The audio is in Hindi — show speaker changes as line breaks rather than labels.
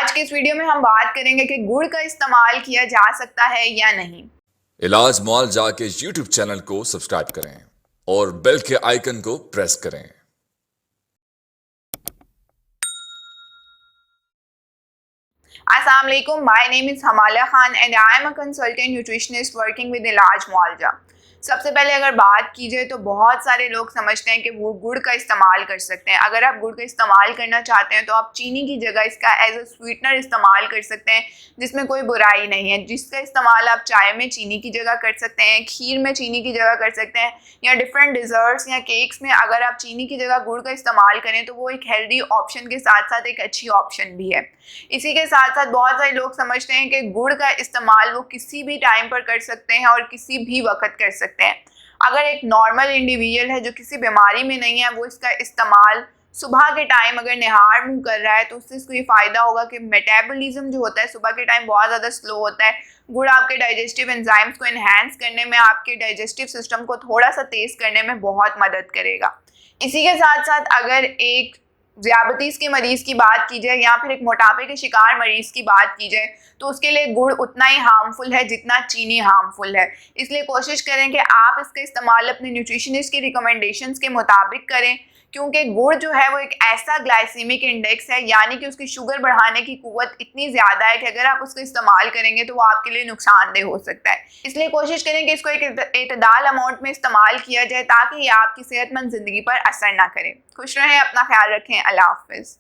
आज के इस वीडियो में हम बात करेंगे कि गुड़ का इस्तेमाल किया जा सकता है या नहीं।
इलाज मॉल जाके YouTube चैनल को सब्सक्राइब करें और बेल के आइकन को प्रेस करें।
अस्सलाम वालेकुम, my name is Hamala Khan and I am a consultant nutritionist working with Ilaj Muaalja. सबसे पहले अगर बात की जाए तो बहुत सारे लोग समझते हैं कि वो गुड़ का इस्तेमाल कर सकते हैं। अगर आप गुड़ का इस्तेमाल करना चाहते हैं तो आप चीनी की जगह इसका एज अ स्वीटनर इस्तेमाल कर सकते हैं, जिसमें कोई बुराई नहीं है। जिसका इस्तेमाल आप चाय में चीनी की जगह कर सकते हैं, खीर में चीनी की जगह कर सकते हैं, या डिफरेंट डिज़र्ट्स या केक्स में अगर आप चीनी की जगह गुड़ का इस्तेमाल करें तो वो एक हेल्दी ऑप्शन के साथ साथ एक अच्छी ऑप्शन भी है। इसी के साथ साथ बहुत सारे लोग समझते हैं कि गुड़ का इस्तेमाल वो किसी भी टाइम पर कर सकते हैं और किसी भी वक्त कर सकते हैं। अगर एक नॉर्मल इंडिविजुअल है जो किसी बीमारी में नहीं है, वो इसका इस्तेमाल सुबह के टाइम अगर निहार मुँह कर रहा है तो उससे इसको ये फ़ायदा होगा कि मेटाबॉलिज्म जो होता है सुबह के टाइम बहुत ज़्यादा स्लो होता है। गुड़ आपके डाइजेस्टिव एंजाइम्स को इन्हेंस करने में, आपके डाइजेस्टिव सिस्टम को थोड़ा सा तेज़ करने में बहुत मदद करेगा। इसी के साथ साथ अगर एक ज़ियाबतीस के मरीज़ की बात की जाए या फिर एक मोटापे के शिकार मरीज़ की बात की जाए तो उसके लिए गुड़ उतना ही हार्मफुल है जितना चीनी हार्मफुल है। इसलिए कोशिश करें कि आप इसका इस्तेमाल अपने न्यूट्रिशनिस्ट की रिकमेंडेशंस के मुताबिक करें, क्योंकि गुड़ जो है वो एक ऐसा ग्लाइसीमिक इंडेक्स है, यानी कि उसकी शुगर बढ़ाने की कुव्वत इतनी ज़्यादा है कि अगर आप उसका इस्तेमाल करेंगे तो वो आपके लिए नुकसानदेह हो सकता है। इसलिए कोशिश करें कि इसको एक एतदाल अमाउंट में इस्तेमाल किया जाए ताकि ये आपकी सेहतमंद ज़िंदगी पर असर ना करे। खुश रहें, अपना ख्याल रखें। अल्लाह हाफ़िज़।